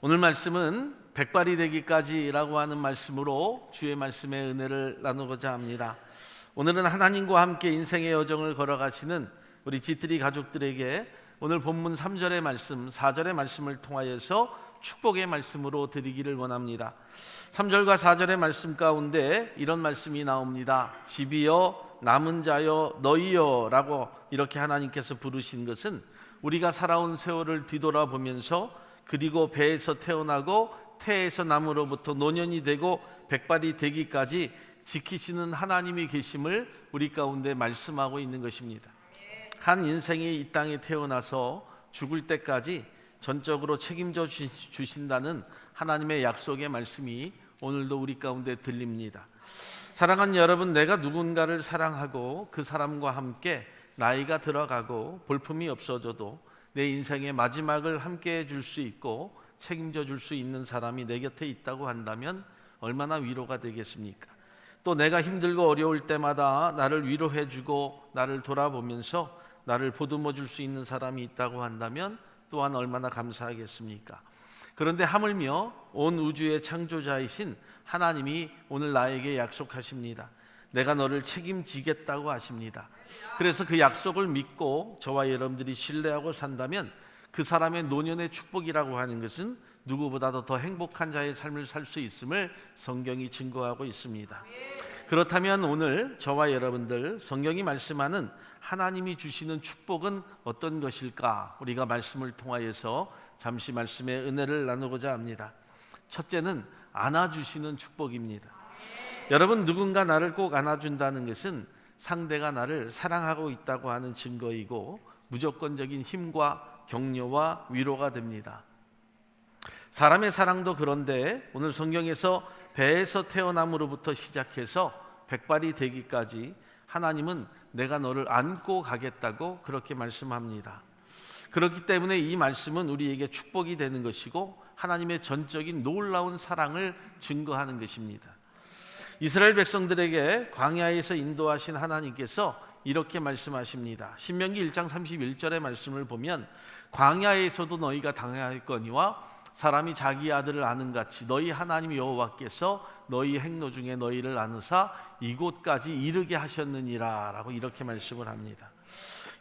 오늘 말씀은 백발이 되기까지라고 하는 말씀으로 주의 말씀의 은혜를 나누고자 합니다. 오늘은 하나님과 함께 인생의 여정을 걸어가시는 우리 지트리 가족들에게 오늘 본문 3절의 말씀, 4절의 말씀을 통하여서 축복의 말씀으로 드리기를 원합니다. 3절과 4절의 말씀 가운데 이런 말씀이 나옵니다. 집이여 남은 자여 너희여 라고 이렇게 하나님께서 부르신 것은 우리가 살아온 세월을 뒤돌아보면서 그리고 배에서 태어나고 태에서 남으로부터 노년이 되고 백발이 되기까지 지키시는 하나님이 계심을 우리 가운데 말씀하고 있는 것입니다. 한 인생이 이 땅에 태어나서 죽을 때까지 전적으로 책임져 주신다는 하나님의 약속의 말씀이 오늘도 우리 가운데 들립니다. 사랑하는 여러분, 내가 누군가를 사랑하고 그 사람과 함께 나이가 들어가고 볼품이 없어져도 내 인생의 마지막을 함께 해줄 수 있고 책임져 줄 수 있는 사람이 내 곁에 있다고 한다면 얼마나 위로가 되겠습니까? 또 내가 힘들고 어려울 때마다 나를 위로해 주고 나를 돌아보면서 나를 보듬어 줄 수 있는 사람이 있다고 한다면 또한 얼마나 감사하겠습니까? 그런데 하물며 온 우주의 창조자이신 하나님이 오늘 나에게 약속하십니다. 내가 너를 책임지겠다고 하십니다. 그래서 그 약속을 믿고 저와 여러분들이 신뢰하고 산다면 그 사람의 노년의 축복이라고 하는 것은 누구보다도 더 행복한 자의 삶을 살 수 있음을 성경이 증거하고 있습니다. 그렇다면 오늘 저와 여러분들 성경이 말씀하는 하나님이 주시는 축복은 어떤 것일까? 우리가 말씀을 통하여서 잠시 말씀의 은혜를 나누고자 합니다. 첫째는 안아주시는 축복입니다. 여러분, 누군가 나를 꼭 안아준다는 것은 상대가 나를 사랑하고 있다고 하는 증거이고 무조건적인 힘과 격려와 위로가 됩니다. 사람의 사랑도 그런데 오늘 성경에서 배에서 태어남으로부터 시작해서 백발이 되기까지 하나님은 내가 너를 안고 가겠다고 그렇게 말씀합니다. 그렇기 때문에 이 말씀은 우리에게 축복이 되는 것이고 하나님의 전적인 놀라운 사랑을 증거하는 것입니다. 이스라엘 백성들에게 광야에서 인도하신 하나님께서 이렇게 말씀하십니다. 신명기 1장 31절의 말씀을 보면 광야에서도 너희가 당하였거니와 사람이 자기 아들을 아는 같이 너희 하나님 여호와께서 너희 행로 중에 너희를 아느사 이곳까지 이르게 하셨느니라 라고 이렇게 말씀을 합니다.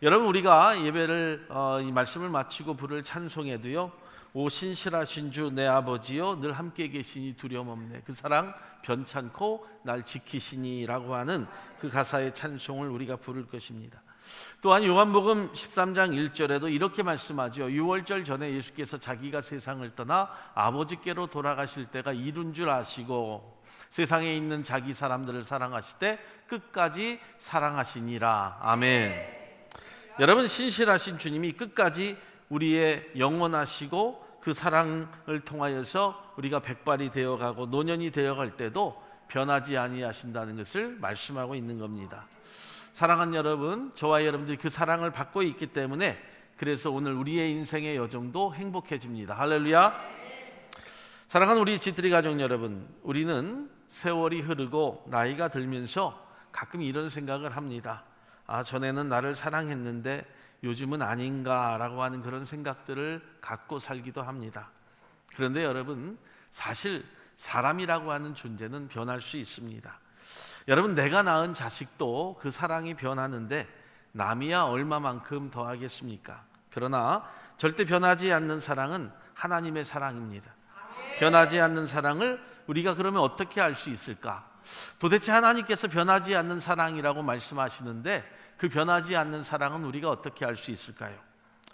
여러분, 우리가 예배를 이 말씀을 마치고 부를 찬송에도요, 오 신실하신 주 내 아버지여 늘 함께 계시니 두려움 없네, 그 사랑 변찮고 날 지키시니 라고 하는 그 가사의 찬송을 우리가 부를 것입니다. 또한 요한복음 13장 1절에도 이렇게 말씀하죠. 유월절 전에 예수께서 자기가 세상을 떠나 아버지께로 돌아가실 때가 이룬 줄 아시고 세상에 있는 자기 사람들을 사랑하시되 끝까지 사랑하시니라. 아멘. 여러분, 신실하신 주님이 끝까지 우리의 영원하시고 그 사랑을 통하여서 우리가 백발이 되어가고 노년이 되어갈 때도 변하지 아니하신다는 것을 말씀하고 있는 겁니다. 사랑하는 여러분, 저와 여러분들이 그 사랑을 받고 있기 때문에 그래서 오늘 우리의 인생의 여정도 행복해집니다. 할렐루야. 사랑하는 우리 지트리 가족 여러분, 우리는 세월이 흐르고 나이가 들면서 가끔 이런 생각을 합니다. 전에는 나를 사랑했는데 요즘은 아닌가라고 하는 그런 생각들을 갖고 살기도 합니다. 그런데 여러분, 사실 사람이라고 하는 존재는 변할 수 있습니다. 여러분, 내가 낳은 자식도 그 사랑이 변하는데 남이야 얼마만큼 더 하겠습니까? 그러나 절대 변하지 않는 사랑은 하나님의 사랑입니다. 변하지 않는 사랑을 우리가 그러면 어떻게 알 수 있을까? 도대체 하나님께서 변하지 않는 사랑이라고 말씀하시는데 그 변하지 않는 사랑은 우리가 어떻게 알 수 있을까요?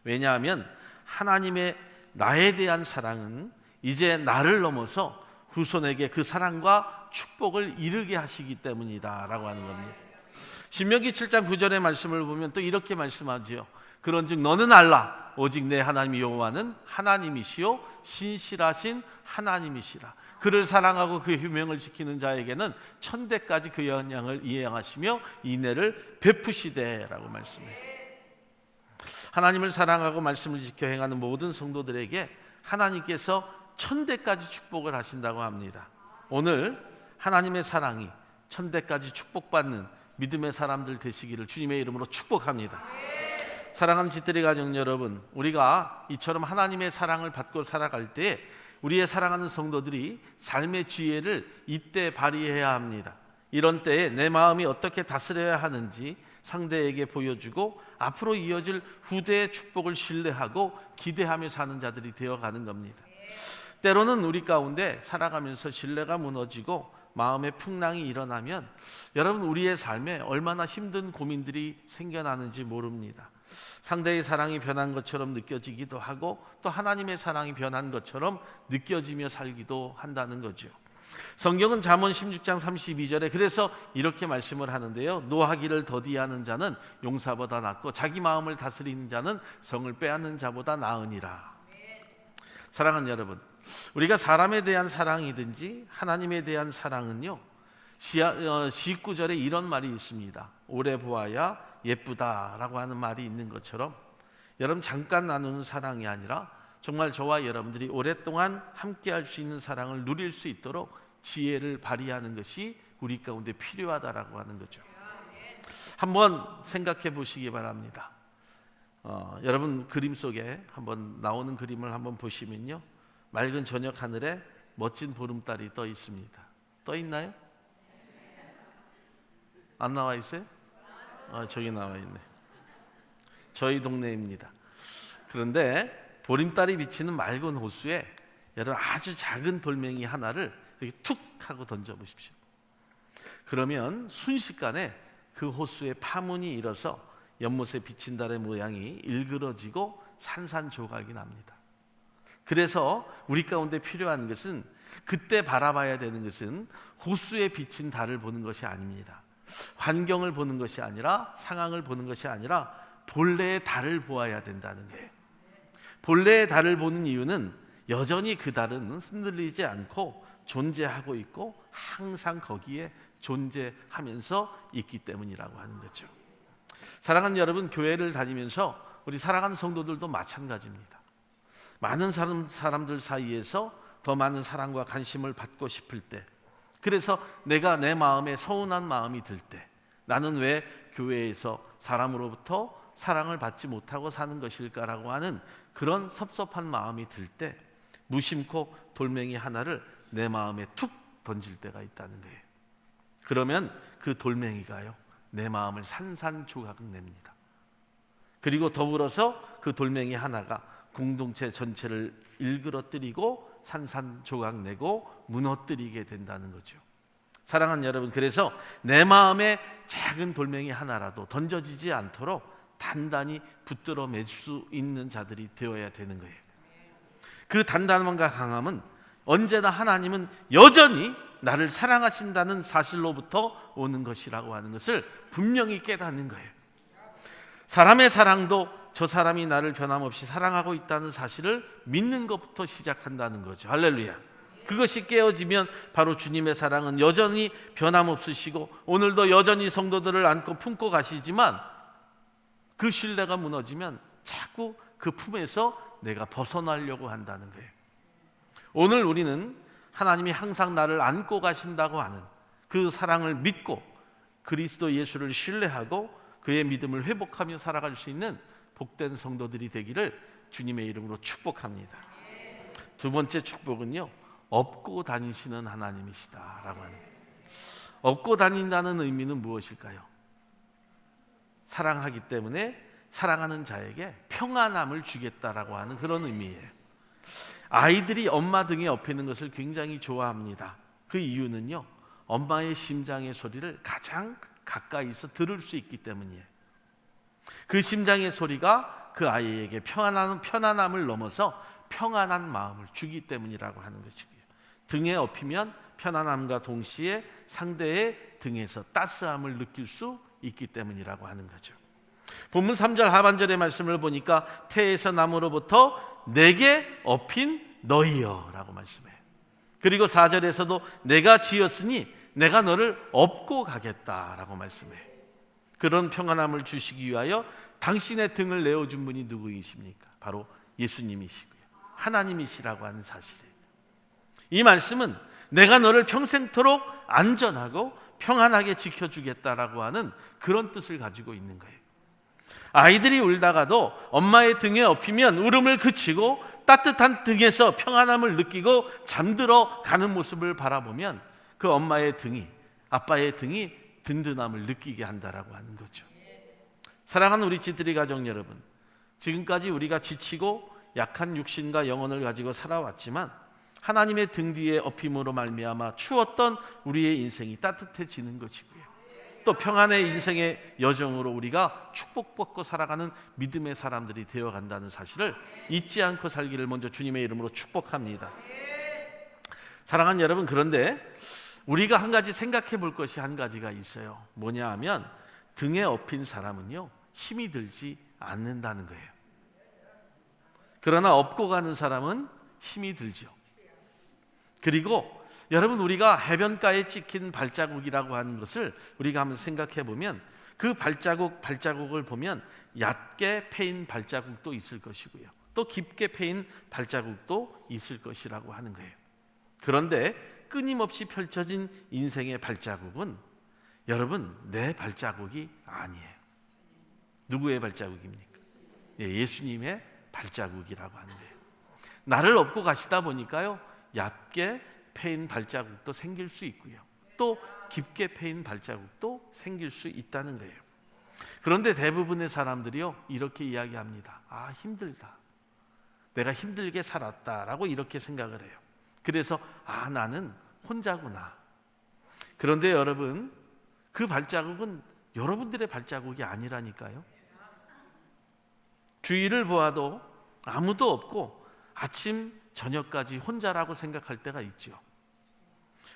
왜냐하면 하나님의 나에 대한 사랑은 이제 나를 넘어서 후손에게 그 사랑과 축복을 이루게 하시기 때문이다 라고 하는 겁니다. 신명기 7장 9절의 말씀을 보면 또 이렇게 말씀하지요. 그런즉 너는 알라 오직 내 하나님 여호와는 하나님이시요 신실하신 하나님이시라. 그를 사랑하고 그 휴명을 지키는 자에게는 천대까지 그 영향을 이행하시며 인애를 베푸시되라고 말씀해요. 하나님을 사랑하고 말씀을 지켜 행하는 모든 성도들에게 하나님께서 천대까지 축복을 하신다고 합니다. 오늘 하나님의 사랑이 천대까지 축복받는 믿음의 사람들 되시기를 주님의 이름으로 축복합니다. 사랑하는 지트리 가족 여러분, 우리가 이처럼 하나님의 사랑을 받고 살아갈 때 우리의 사랑하는 성도들이 삶의 지혜를 이때 발휘해야 합니다. 이런 때에 내 마음이 어떻게 다스려야 하는지 상대에게 보여주고 앞으로 이어질 후대의 축복을 신뢰하고 기대하며 사는 자들이 되어가는 겁니다. 때로는 우리 가운데 살아가면서 신뢰가 무너지고 마음의 풍랑이 일어나면 여러분, 우리의 삶에 얼마나 힘든 고민들이 생겨나는지 모릅니다. 상대의 사랑이 변한 것처럼 느껴지기도 하고 또 하나님의 사랑이 변한 것처럼 느껴지며 살기도 한다는 거죠. 성경은 잠언 16장 32절에 그래서 이렇게 말씀을 하는데요, 노하기를 더디하는 자는 용사보다 낫고 자기 마음을 다스리는 자는 성을 빼앗는 자보다 나으니라. 사랑하는 여러분, 우리가 사람에 대한 사랑이든지 하나님에 대한 사랑은요, 19절에 이런 말이 있습니다. 오래 보아야 예쁘다라고 하는 말이 있는 것처럼 여러분, 잠깐 나누는 사랑이 아니라 정말 저와 여러분들이 오랫동안 함께 할 수 있는 사랑을 누릴 수 있도록 지혜를 발휘하는 것이 우리 가운데 필요하다라고 하는 거죠. 한번 생각해 보시기 바랍니다. 여러분, 그림 속에 한번 나오는 그림을 한번 보시면요, 맑은 저녁 하늘에 멋진 보름달이 떠 있습니다. 떠 있나요? 안 나와 있어요? 저기 나와 있네. 저희 동네입니다. 그런데 보름달이 비치는 맑은 호수에 여러분, 아주 작은 돌멩이 하나를 이렇게 툭 하고 던져 보십시오. 그러면 순식간에 그 호수에 파문이 일어서 연못에 비친 달의 모양이 일그러지고 산산조각이 납니다. 그래서 우리 가운데 필요한 것은, 그때 바라봐야 되는 것은 호수에 비친 달을 보는 것이 아닙니다. 환경을 보는 것이 아니라, 상황을 보는 것이 아니라 본래의 달을 보아야 된다는 거예요. 본래의 달을 보는 이유는 여전히 그 달은 흔들리지 않고 존재하고 있고 항상 거기에 존재하면서 있기 때문이라고 하는 거죠. 사랑하는 여러분, 교회를 다니면서 우리 사랑하는 성도들도 마찬가지입니다. 많은 사람들 사이에서 더 많은 사랑과 관심을 받고 싶을 때, 그래서 내가 내 마음에 서운한 마음이 들 때, 나는 왜 교회에서 사람으로부터 사랑을 받지 못하고 사는 것일까라고 하는 그런 섭섭한 마음이 들 때 무심코 돌멩이 하나를 내 마음에 툭 던질 때가 있다는 거예요. 그러면 그 돌멩이가요, 내 마음을 산산조각 냅니다. 그리고 더불어서 그 돌멩이 하나가 공동체 전체를 일그러뜨리고 산산조각 내고 무너뜨리게 된다는 거죠. 사랑하는 여러분, 그래서 내 마음에 작은 돌멩이 하나라도 던져지지 않도록 단단히 붙들어 맬 수 있는 자들이 되어야 되는 거예요. 그 단단함과 강함은 언제나 하나님은 여전히 나를 사랑하신다는 사실로부터 오는 것이라고 하는 것을 분명히 깨닫는 거예요. 사람의 사랑도 저 사람이 나를 변함없이 사랑하고 있다는 사실을 믿는 것부터 시작한다는 거죠. 할렐루야. 그것이 깨어지면 바로 주님의 사랑은 여전히 변함없으시고 오늘도 여전히 성도들을 안고 품고 가시지만, 그 신뢰가 무너지면 자꾸 그 품에서 내가 벗어나려고 한다는 거예요. 오늘 우리는 하나님이 항상 나를 안고 가신다고 하는 그 사랑을 믿고 그리스도 예수를 신뢰하고 그의 믿음을 회복하며 살아갈 수 있는 복된 성도들이 되기를 주님의 이름으로 축복합니다. 두 번째 축복은요, 업고 다니시는 하나님이시다라고 하는 거예요. 업고 다닌다는 의미는 무엇일까요? 사랑하기 때문에 사랑하는 자에게 평안함을 주겠다라고 하는 그런 의미예요. 아이들이 엄마 등에 업히는 것을 굉장히 좋아합니다. 그 이유는요, 엄마의 심장의 소리를 가장 가까이서 들을 수 있기 때문이에요. 그 심장의 소리가 그 아이에게 편안함을 넘어서 평안한 마음을 주기 때문이라고 하는 것이고요. 등에 업히면 편안함과 동시에 상대의 등에서 따스함을 느낄 수 있기 때문이라고 하는 거죠. 본문 3절 하반절의 말씀을 보니까 태에서 나무로부터 내게 업힌 너희여 라고 말씀해요. 그리고 4절에서도 내가 지었으니 내가 너를 업고 가겠다라고 말씀해요. 그런 평안함을 주시기 위하여 당신의 등을 내어준 분이 누구이십니까? 바로 예수님이시고요, 하나님이시라고 하는 사실이에요. 이 말씀은 내가 너를 평생토록 안전하고 평안하게 지켜주겠다라고 하는 그런 뜻을 가지고 있는 거예요. 아이들이 울다가도 엄마의 등에 업히면 울음을 그치고 따뜻한 등에서 평안함을 느끼고 잠들어 가는 모습을 바라보면 그 엄마의 등이, 아빠의 등이 든든함을 느끼게 한다라고 하는 거죠. 사랑하는 우리 지드리 가족 여러분, 지금까지 우리가 지치고 약한 육신과 영혼을 가지고 살아왔지만 하나님의 등 뒤에 업힘으로 말미암아 추웠던 우리의 인생이 따뜻해지는 것이고요, 또 평안의 인생의 여정으로 우리가 축복받고 살아가는 믿음의 사람들이 되어간다는 사실을 잊지 않고 살기를 먼저 주님의 이름으로 축복합니다. 사랑하는 여러분, 그런데 우리가 한 가지 생각해 볼 것이 한 가지가 있어요. 뭐냐 하면 등에 업힌 사람은요, 힘이 들지 않는다는 거예요. 그러나 업고 가는 사람은 힘이 들죠. 그리고 여러분, 우리가 해변가에 찍힌 발자국이라고 하는 것을 우리가 한번 생각해 보면 그 발자국을 보면 얕게 패인 발자국도 있을 것이고요, 또 깊게 패인 발자국도 있을 것이라고 하는 거예요. 그런데 끊임없이 펼쳐진 인생의 발자국은 여러분, 내 발자국이 아니에요. 누구의 발자국입니까? 예수님의 발자국이라고 하는 거예요. 나를 업고 가시다 보니까요, 얕게 패인 발자국도 생길 수 있고요, 또 깊게 패인 발자국도 생길 수 있다는 거예요. 그런데 대부분의 사람들이요, 이렇게 이야기합니다. 아, 힘들다, 내가 힘들게 살았다라고 이렇게 생각을 해요. 그래서 아, 나는 혼자구나. 그런데 여러분, 그 발자국은 여러분들의 발자국이 아니라니까요. 주위를 보아도 아무도 없고 아침 저녁까지 혼자라고 생각할 때가 있죠.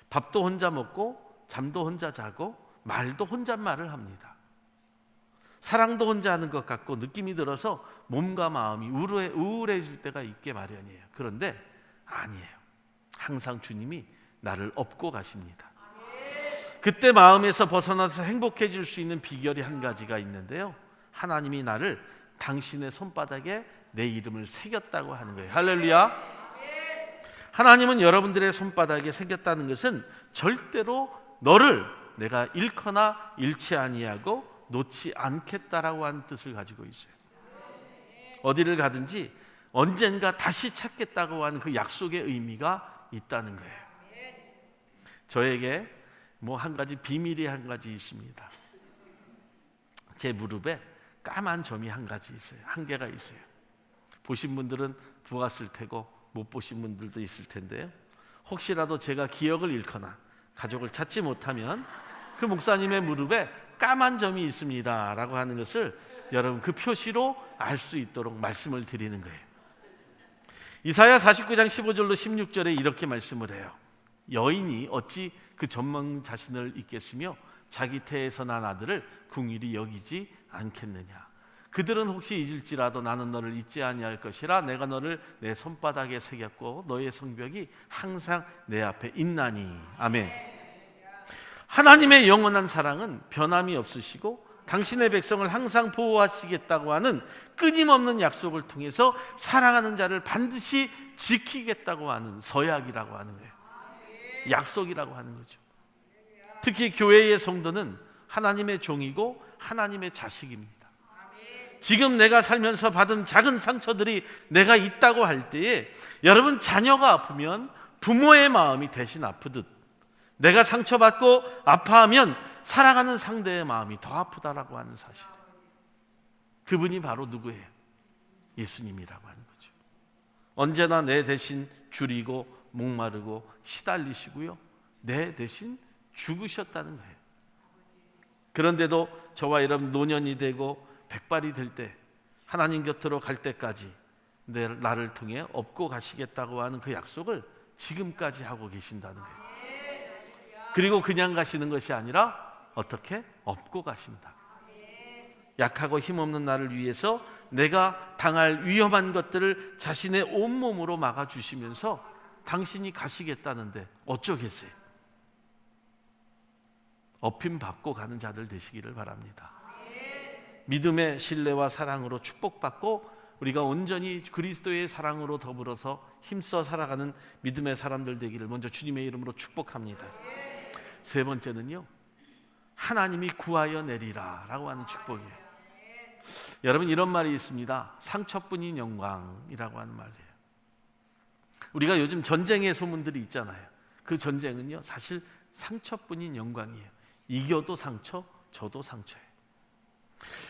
밥도 혼자 먹고 잠도 혼자 자고 말도 혼잣말을 합니다. 사랑도 혼자 하는 것 같고 느낌이 들어서 몸과 마음이 우울해질 때가 있게 마련이에요. 그런데 아니에요. 항상 주님이 나를 업고 가십니다. 그때 마음에서 벗어나서 행복해질 수 있는 비결이 한 가지가 있는데요, 하나님이 나를 당신의 손바닥에 내 이름을 새겼다고 하는 거예요. 할렐루야. 하나님은 여러분들의 손바닥에 새겼다는 것은 절대로 너를 내가 잃거나 잃지 아니하고 놓지 않겠다라고 하는 뜻을 가지고 있어요. 어디를 가든지 언젠가 다시 찾겠다고 하는 그 약속의 의미가 있다는 거예요. 저에게 한 가지 비밀이 한 가지 있습니다. 제 무릎에 까만 점이 한 가지 있어요. 한 개가 있어요. 보신 분들은 보았을 테고 못 보신 분들도 있을 텐데요, 혹시라도 제가 기억을 잃거나 가족을 찾지 못하면 그 목사님의 무릎에 까만 점이 있습니다 라고 하는 것을 여러분 그 표시로 알 수 있도록 말씀을 드리는 거예요. 이사야 49장 15절로 16절에 이렇게 말씀을 해요. 여인이 어찌 그 전망 자신을 잊겠으며 자기 태에서 난 아들을 궁일이 여기지 않겠느냐. 그들은 혹시 잊을지라도 나는 너를 잊지 아니할 것이라. 내가 너를 내 손바닥에 새겼고 너의 성벽이 항상 내 앞에 있나니. 아멘. 하나님의 영원한 사랑은 변함이 없으시고 당신의 백성을 항상 보호하시겠다고 하는 끊임없는 약속을 통해서 사랑하는 자를 반드시 지키겠다고 하는 서약이라고 하는 거예요. 약속이라고 하는 거죠. 특히 교회의 성도는 하나님의 종이고 하나님의 자식입니다. 지금 내가 살면서 받은 작은 상처들이 내가 있다고 할 때에 여러분, 자녀가 아프면 부모의 마음이 대신 아프듯 내가 상처받고 아파하면 사랑하는 상대의 마음이 더 아프다라고 하는 사실, 그분이 바로 누구예요? 예수님이라고 하는 거죠. 언제나 내 대신 줄이고 목마르고 시달리시고요, 내 대신 죽으셨다는 거예요. 그런데도 저와 여러분 노년이 되고 백발이 될 때 하나님 곁으로 갈 때까지 나를 통해 업고 가시겠다고 하는 그 약속을 지금까지 하고 계신다는 거예요. 그리고 그냥 가시는 것이 아니라 어떻게? 업고 가신다. 약하고 힘없는 나를 위해서 내가 당할 위험한 것들을 자신의 온몸으로 막아주시면서 당신이 가시겠다는데 어쩌겠어요? 업힘 받고 가는 자들 되시기를 바랍니다. 믿음의 신뢰와 사랑으로 축복받고 우리가 온전히 그리스도의 사랑으로 더불어서 힘써 살아가는 믿음의 사람들 되기를 먼저 주님의 이름으로 축복합니다. 세 번째는요, 하나님이 구하여 내리라 라고 하는 축복이에요. 여러분, 이런 말이 있습니다. 상처뿐인 영광이라고 하는 말이에요. 우리가 요즘 전쟁의 소문들이 있잖아요. 그 전쟁은요 사실 상처뿐인 영광이에요. 이겨도 상처, 져도 상처예요.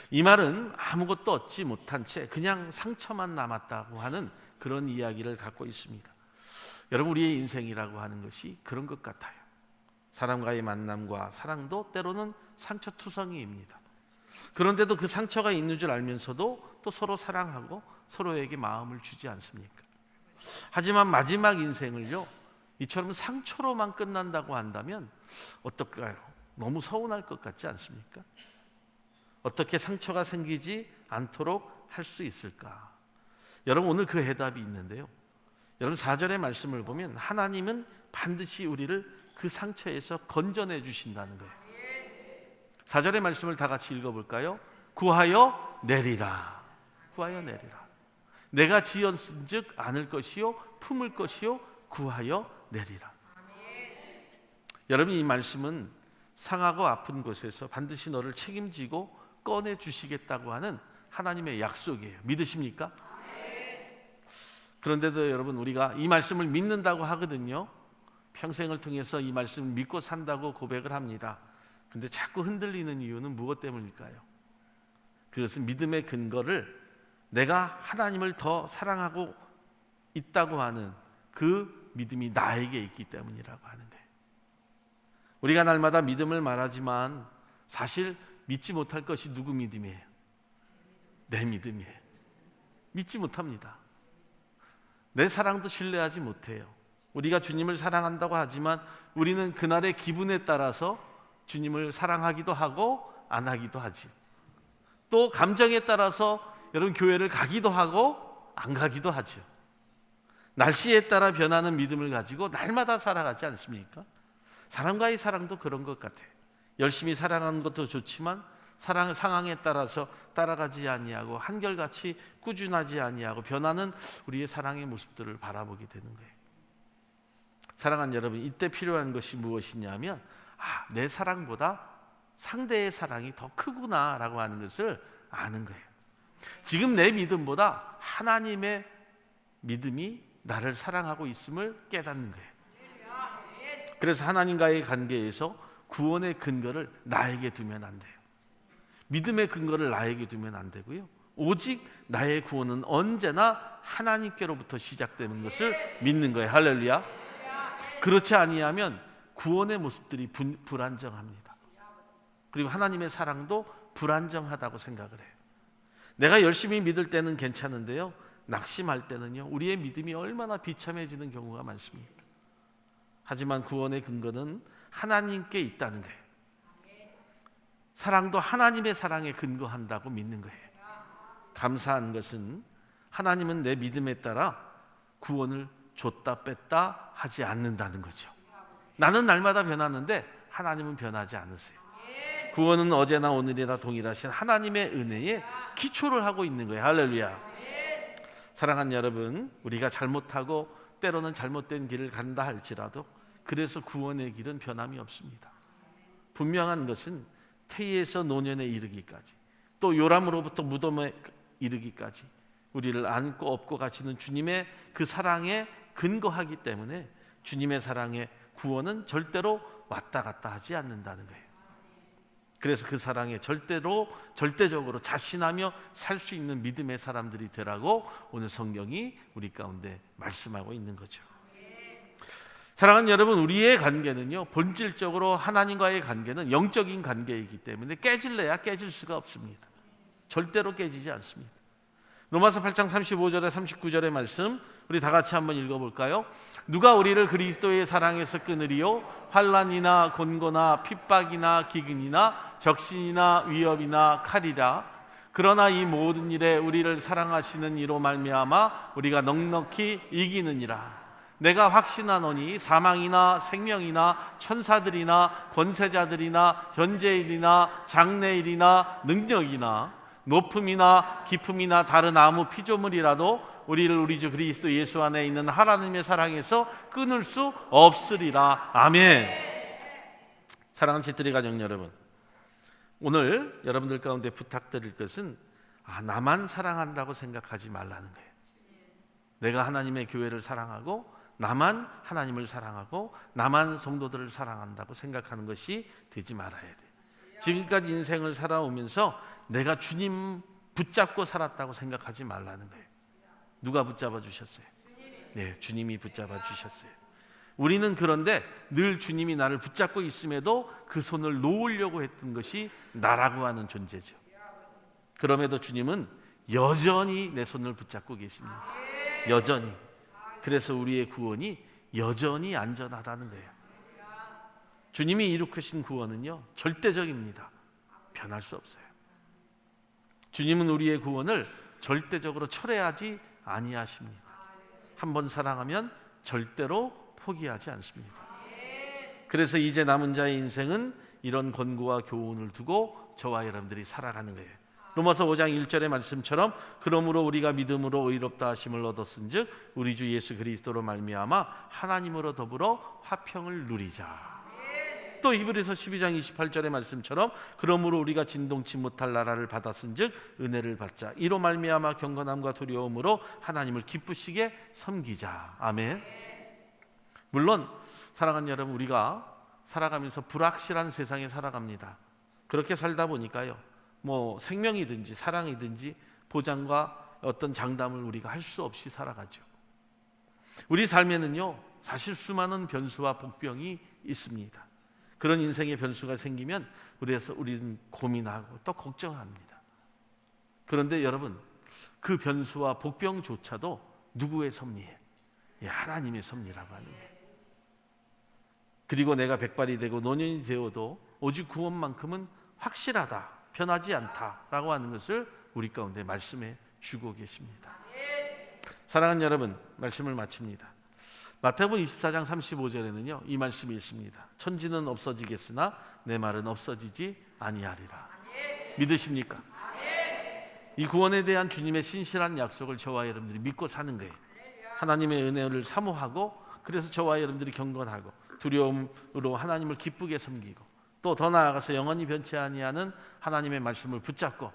이 말은 아무것도 얻지 못한 채 그냥 상처만 남았다고 하는 그런 이야기를 갖고 있습니다. 여러분, 우리의 인생이라고 하는 것이 그런 것 같아요. 사람과의 만남과 사랑도 때로는 상처투성이입니다. 그런데도 그 상처가 있는 줄 알면서도 또 서로 사랑하고 서로에게 마음을 주지 않습니까? 하지만 마지막 인생을요 이처럼 상처로만 끝난다고 한다면 어떨까요? 너무 서운할 것 같지 않습니까? 어떻게 상처가 생기지 않도록 할 수 있을까? 여러분, 오늘 그 해답이 있는데요. 여러분, 4절의 말씀을 보면 하나님은 반드시 우리를 그 상처에서 건져내 주신다는 거예요. 4절의 말씀을 다 같이 읽어볼까요? 구하여 내리라. 구하여 내리라. 내가 지었은즉 않을 것이요 품을 것이요 구하여 내리라. 여러분, 이 말씀은 상하고 아픈 곳에서 반드시 너를 책임지고 꺼내 주시겠다고 하는 하나님의 약속이에요. 믿으십니까? 그런데도 여러분, 우리가 이 말씀을 믿는다고 하거든요. 평생을 통해서 이 말씀을 믿고 산다고 고백을 합니다. 그런데 자꾸 흔들리는 이유는 무엇 때문일까요? 그것은 믿음의 근거를 내가 하나님을 더 사랑하고 있다고 하는 그 믿음이 나에게 있기 때문이라고 하는 거예요. 우리가 날마다 믿음을 말하지만 사실 믿지 못할 것이 누구 믿음이에요? 내 믿음이에요. 믿지 못합니다. 내 사랑도 신뢰하지 못해요. 우리가 주님을 사랑한다고 하지만 우리는 그날의 기분에 따라서 주님을 사랑하기도 하고 안 하기도 하지. 또 감정에 따라서 여러분 교회를 가기도 하고 안 가기도 하죠. 날씨에 따라 변하는 믿음을 가지고 날마다 살아가지 않습니까? 사람과의 사랑도 그런 것 같아요. 열심히 사랑하는 것도 좋지만 사랑 상황에 따라서 따라가지 아니하고 한결같이 꾸준하지 아니하고 변하는 우리의 사랑의 모습들을 바라보게 되는 거예요. 사랑하는 여러분, 이때 필요한 것이 무엇이냐면 내 사랑보다 상대의 사랑이 더 크구나라고 하는 것을 아는 거예요. 지금 내 믿음보다 하나님의 믿음이 나를 사랑하고 있음을 깨닫는 거예요. 그래서 하나님과의 관계에서 구원의 근거를 나에게 두면 안 돼요. 믿음의 근거를 나에게 두면 안 되고요. 오직 나의 구원은 언제나 하나님께로부터 시작되는 것을 믿는 거예요. 할렐루야. 그렇지 아니하면 구원의 모습들이 불안정합니다. 그리고 하나님의 사랑도 불안정하다고 생각을 해요. 내가 열심히 믿을 때는 괜찮은데요, 낙심할 때는요 우리의 믿음이 얼마나 비참해지는 경우가 많습니까? 하지만 구원의 근거는 하나님께 있다는 거예요. 사랑도 하나님의 사랑에 근거한다고 믿는 거예요. 감사한 것은 하나님은 내 믿음에 따라 구원을 줬다 뺐다 하지 않는다는 거죠. 나는 날마다 변하는데 하나님은 변하지 않으세요. 구원은 어제나 오늘이나 동일하신 하나님의 은혜에 기초를 하고 있는 거예요. 할렐루야. 사랑하는 여러분, 우리가 잘못하고 때로는 잘못된 길을 간다 할지라도 그래서 구원의 길은 변함이 없습니다. 분명한 것은 태에서 노년에 이르기까지, 또 요람으로부터 무덤에 이르기까지 우리를 안고 업고 가시는 주님의 그 사랑에 근거하기 때문에 주님의 사랑의 구원은 절대로 왔다 갔다 하지 않는다는 거예요. 그래서 그 사랑에 절대적으로 자신하며 살 수 있는 믿음의 사람들이 되라고 오늘 성경이 우리 가운데 말씀하고 있는 거죠. 사랑하는 여러분, 우리의 관계는요 본질적으로 하나님과의 관계는 영적인 관계이기 때문에 깨질래야 깨질 수가 없습니다. 절대로 깨지지 않습니다. 로마서 8장 35절에 39절의 말씀 우리 다 같이 한번 읽어볼까요? 누가 우리를 그리스도의 사랑에서 끊으리요? 환난이나 곤고나 핍박이나 기근이나 적신이나 위협이나 칼이라. 그러나 이 모든 일에 우리를 사랑하시는 이로 말미암아 우리가 넉넉히 이기느니라. 내가 확신하노니 사망이나 생명이나 천사들이나 권세자들이나 현재일이나 장래일이나 능력이나 높음이나 깊음이나 다른 아무 피조물이라도 우리를 우리 주 그리스도 예수 안에 있는 하나님의 사랑에서 끊을 수 없으리라. 아멘. 사랑하는 지트리 가족 여러분, 오늘 여러분들 가운데 부탁드릴 것은 나만 사랑한다고 생각하지 말라는 거예요. 내가 하나님의 교회를 사랑하고 나만 하나님을 사랑하고 나만 성도들을 사랑한다고 생각하는 것이 되지 말아야 돼. 지금까지 인생을 살아오면서 내가 주님 붙잡고 살았다고 생각하지 말라는 거예요. 누가 붙잡아 주셨어요? 네, 주님이 붙잡아 주셨어요. 우리는 그런데 늘 주님이 나를 붙잡고 있음에도 그 손을 놓으려고 했던 것이 나라고 하는 존재죠. 그럼에도 주님은 여전히 내 손을 붙잡고 계십니다. 여전히. 그래서 우리의 구원이 여전히 안전하다는 거예요. 주님이 이룩하신 구원은요, 절대적입니다. 변할 수 없어요. 주님은 우리의 구원을 절대적으로 철회하지 아니하십니다. 한번 사랑하면 절대로 포기하지 않습니다. 그래서 이제 남은 자의 인생은 이런 권고와 교훈을 두고 저와 여러분들이 살아가는 거예요. 로마서 5장 1절의 말씀처럼 그러므로 우리가 믿음으로 의롭다 하심을 얻었은즉 우리 주 예수 그리스도로 말미암아 하나님으로 더불어 화평을 누리자. 또 히브리서 12장 28절의 말씀처럼 그러므로 우리가 진동치 못할 나라를 받았은즉 은혜를 받자. 이로 말미암아 경건함과 두려움으로 하나님을 기쁘시게 섬기자. 아멘. 물론 사랑하는 여러분, 우리가 살아가면서 불확실한 세상에 살아갑니다. 그렇게 살다 보니까요, 생명이든지 사랑이든지 보장과 어떤 장담을 우리가 할 수 없이 살아가죠. 우리 삶에는요, 사실 수많은 변수와 복병이 있습니다. 그런 인생의 변수가 생기면 우리는 고민하고 또 걱정합니다. 그런데 여러분, 그 변수와 복병조차도 누구의 섭리예요? 하나님의 섭리라고 하는 거예요. 그리고 내가 백발이 되고 노년이 되어도 오직 구원만큼은 확실하다, 변하지 않다라고 하는 것을 우리 가운데 말씀해 주고 계십니다. 사랑하는 여러분, 말씀을 마칩니다. 마태복음 24장 35절에는요 이 말씀이 있습니다. 천지는 없어지겠으나 내 말은 없어지지 아니하리라. 믿으십니까? 이 구원에 대한 주님의 신실한 약속을 저와 여러분들이 믿고 사는 거예요. 하나님의 은혜를 사모하고, 그래서 저와 여러분들이 경건하고 두려움으로 하나님을 기쁘게 섬기고, 또 더 나아가서 영원히 변치 아니하는 하나님의 말씀을 붙잡고,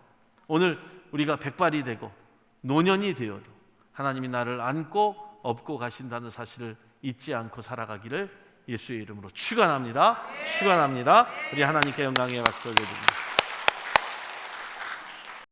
오늘 우리가 백발이 되고 노년이 되어도 하나님이 나를 안고 업고 가신다는 사실을 잊지 않고 살아가기를 예수의 이름으로 축원합니다. 축원합니다. 우리 하나님께 영광의 박수 올려드립니다.